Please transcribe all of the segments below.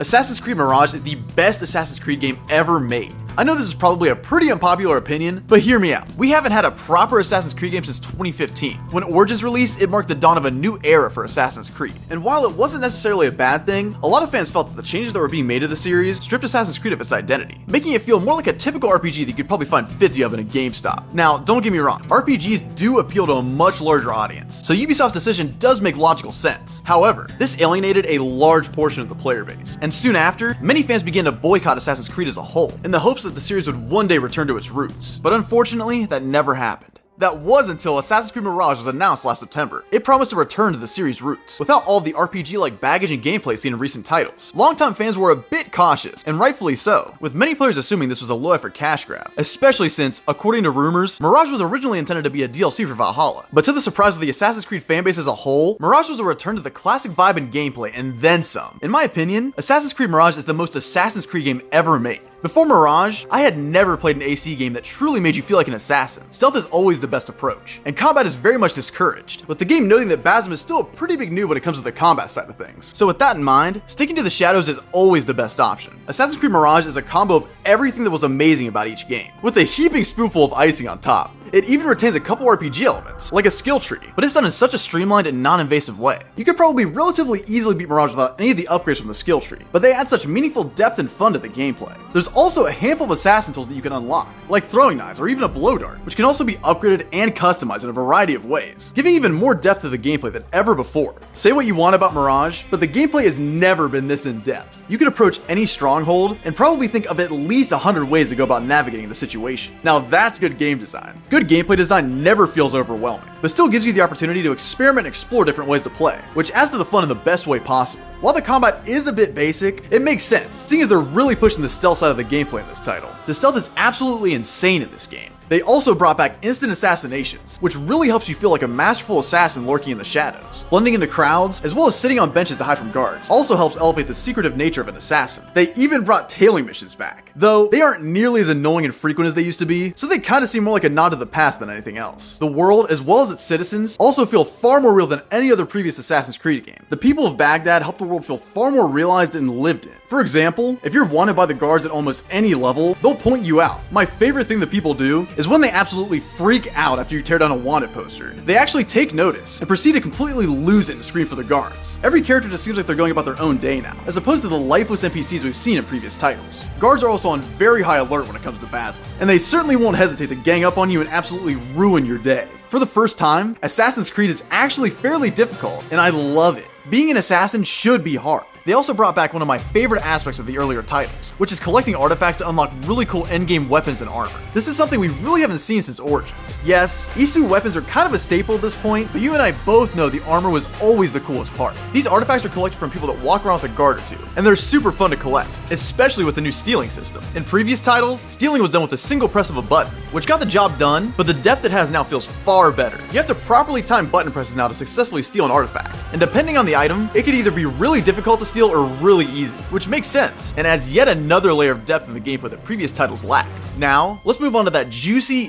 Assassin's Creed Mirage is the best Assassin's Creed game ever made. I know this is probably a pretty unpopular opinion, but hear me out. We haven't had a proper Assassin's Creed game since 2015. When Origins released, it marked the dawn of a new era for Assassin's Creed. And while it wasn't necessarily a bad thing, a lot of fans felt that the changes that were being made to the series stripped Assassin's Creed of its identity, making it feel more like a typical RPG that you could probably find 50 of in a GameStop. Now, don't get me wrong, RPGs do appeal to a much larger audience, so Ubisoft's decision does make logical sense. However, this alienated a large portion of the player base, and soon after, many fans began to boycott Assassin's Creed as a whole, in the hopes that the series would one day return to its roots. But unfortunately, that never happened. That was until Assassin's Creed Mirage was announced last September. It promised to return to the series' roots, without all of the RPG-like baggage and gameplay seen in recent titles. Longtime fans were a bit cautious, and rightfully so, with many players assuming this was a low-effort cash grab, especially since, according to rumors, Mirage was originally intended to be a DLC for Valhalla. But to the surprise of the Assassin's Creed fanbase as a whole, Mirage was a return to the classic vibe and gameplay, and then some. In my opinion, Assassin's Creed Mirage is the most Assassin's Creed game ever made. Before Mirage, I had never played an AC game that truly made you feel like an assassin. Stealth is always the best approach, and combat is very much discouraged, with the game noting that Basim is still a pretty big noob when it comes to the combat side of things. So with that in mind, sticking to the shadows is always the best option. Assassin's Creed Mirage is a combo of everything that was amazing about each game, with a heaping spoonful of icing on top. It even retains a couple RPG elements, like a skill tree, but it's done in such a streamlined and non-invasive way. You could probably relatively easily beat Mirage without any of the upgrades from the skill tree, but they add such meaningful depth and fun to the gameplay. There's also a handful of assassin tools that you can unlock, like throwing knives or even a blow dart, which can also be upgraded and customized in a variety of ways, giving even more depth to the gameplay than ever before. Say what you want about Mirage, but the gameplay has never been this in-depth. You can approach any stronghold and probably think of at least 100 ways to go about navigating the situation. Now that's good game design. Good gameplay design never feels overwhelming, but still gives you the opportunity to experiment and explore different ways to play, which adds to the fun in the best way possible. While the combat is a bit basic, it makes sense, seeing as they're really pushing the stealth side of the gameplay in this title. The stealth is absolutely insane in this game. They also brought back instant assassinations, which really helps you feel like a masterful assassin lurking in the shadows. Blending into crowds, as well as sitting on benches to hide from guards, also helps elevate the secretive nature of an assassin. They even brought tailing missions back, though they aren't nearly as annoying and frequent as they used to be, so they kind of seem more like a nod to the past than anything else. The world, as well as its citizens, also feel far more real than any other previous Assassin's Creed game. The people of Baghdad help the world feel far more realized and lived in. For example, if you're wanted by the guards at almost any level, they'll point you out. My favorite thing that people do is when they absolutely freak out after you tear down a wanted poster. They actually take notice and proceed to completely lose it and scream for the guards. Every character just seems like they're going about their own day now, as opposed to the lifeless NPCs we've seen in previous titles. Guards are also on very high alert when it comes to Basim, and they certainly won't hesitate to gang up on you and absolutely ruin your day. For the first time, Assassin's Creed is actually fairly difficult, and I love it. Being an assassin should be hard. They also brought back one of my favorite aspects of the earlier titles, which is collecting artifacts to unlock really cool endgame weapons and armor. This is something we really haven't seen since Origins. Yes, Rsuu weapons are kind of a staple at this point, but you and I both know the armor was always the coolest part. These artifacts are collected from people that walk around with a guard or two, and they're super fun to collect, especially with the new stealing system. In previous titles, stealing was done with a single press of a button, which got the job done, but the depth it has now feels far better. You have to properly time button presses now to successfully steal an artifact, and depending on the item, it could either be really difficult to steal or really easy, which makes sense, and adds yet another layer of depth in the gameplay that previous titles lacked. Now, let's move on to that juicy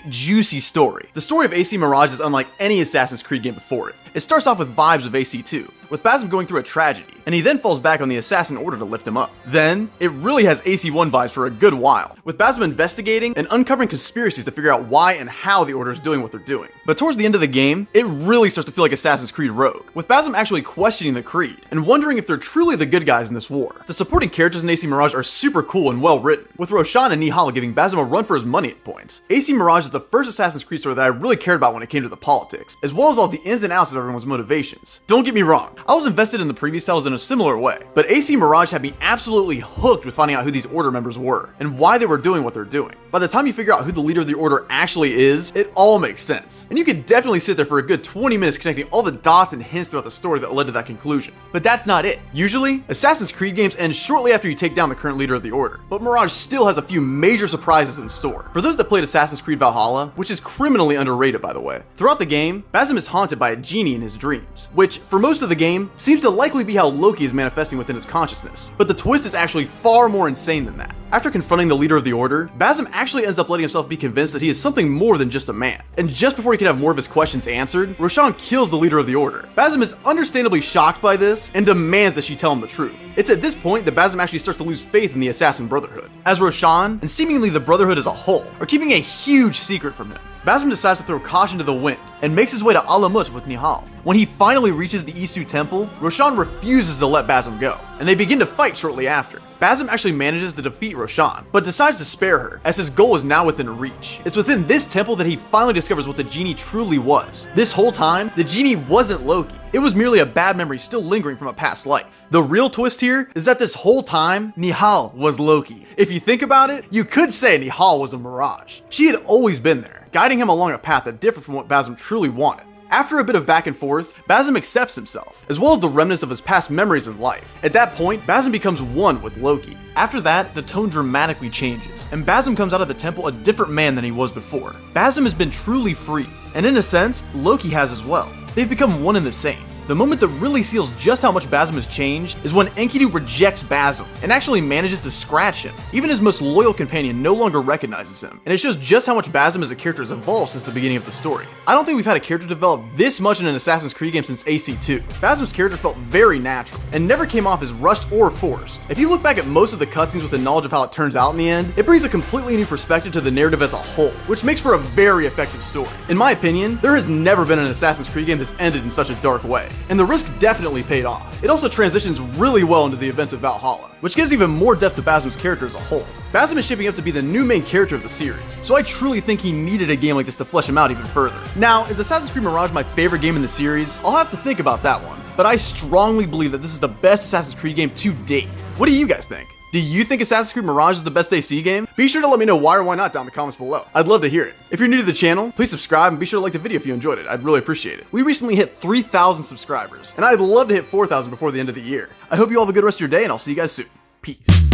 story. The story of AC Mirage is unlike any Assassin's Creed game before it. It starts off with vibes of AC2, with Basim going through a tragedy, and he then falls back on the assassin order to lift him up. Then, it really has AC1 vibes for a good while, with Basim investigating and uncovering conspiracies to figure out why and how the order is doing what they're doing. But towards the end of the game, it really starts to feel like Assassin's Creed Rogue, with Basim actually questioning the Creed, and wondering if they're truly the good guys in this war. The supporting characters in AC Mirage are super cool and well written, with Roshan and Nihala giving Basim a run for his money at points. AC Mirage is the first Assassin's Creed story that I really cared about when it came to the politics, as well as all the ins and outs of everyone's motivations. Don't get me wrong, I was invested in the previous titles in a similar way, but AC Mirage had me absolutely hooked with finding out who these Order members were, and why they were doing what they're doing. By the time you figure out who the leader of the Order actually is, it all makes sense, and you can definitely sit there for a good 20 minutes connecting all the dots and hints throughout the story that led to that conclusion. But that's not it. Usually, Assassin's Creed games end shortly after you take down the current leader of the Order, but Mirage still has a few major surprises in store. For those that played Assassin's Creed Valhalla, which is criminally underrated by the way, throughout the game, Basim is haunted by a genie in his dreams, which, for most of the game, seems to likely be how Loki is manifesting within his consciousness. But the twist is actually far more insane than that. After confronting the leader of the Order, Basm actually ends up letting himself be convinced that he is something more than just a man. And just before he can have more of his questions answered, Roshan kills the leader of the Order. Basm is understandably shocked by this and demands that she tell him the truth. It's at this point that Basm actually starts to lose faith in the Assassin Brotherhood, as Roshan, and seemingly the Brotherhood as a whole, are keeping a huge secret from him. Basm decides to throw caution to the wind and makes his way to Alamut with Nihal. When he finally reaches the Rsuu temple, Roshan refuses to let Basm go, and they begin to fight shortly after. Basm actually manages to defeat Roshan, but decides to spare her, as his goal is now within reach. It's within this temple that he finally discovers what the genie truly was. This whole time, the genie wasn't Loki. It was merely a bad memory still lingering from a past life. The real twist here is that this whole time, Nihal was Loki. If you think about it, you could say Nihal was a mirage. She had always been there, guiding him along a path that differed from what Basm truly wanted. After a bit of back and forth, Basm accepts himself, as well as the remnants of his past memories in life. At that point, Basm becomes one with Loki. After that, the tone dramatically changes, and Basm comes out of the temple a different man than he was before. Basm has been truly free, and in a sense, Loki has as well. They've become one and the same. The moment that really seals just how much Basm has changed is when Enkidu rejects Basm and actually manages to scratch him. Even his most loyal companion no longer recognizes him, and it shows just how much Basm as a character has evolved since the beginning of the story. I don't think we've had a character develop this much in an Assassin's Creed game since AC2. Basm's character felt very natural and never came off as rushed or forced. If you look back at most of the cutscenes with the knowledge of how it turns out in the end, it brings a completely new perspective to the narrative as a whole, which makes for a very effective story. In my opinion, there has never been an Assassin's Creed game that's ended in such a dark way, and the risk definitely paid off. It also transitions really well into the events of Valhalla, which gives even more depth to Basm's character as a whole. Basm is shaping up to be the new main character of the series, so I truly think he needed a game like this to flesh him out even further. Now, is Assassin's Creed Mirage my favorite game in the series? I'll have to think about that one, but I strongly believe that this is the best Assassin's Creed game to date. What do you guys think? Do you think Assassin's Creed Mirage is the best AC game? Be sure to let me know why or why not down in the comments below. I'd love to hear it. If you're new to the channel, please subscribe and be sure to like the video if you enjoyed it. I'd really appreciate it. We recently hit 3,000 subscribers, and I'd love to hit 4,000 before the end of the year. I hope you all have a good rest of your day, and I'll see you guys soon. Peace.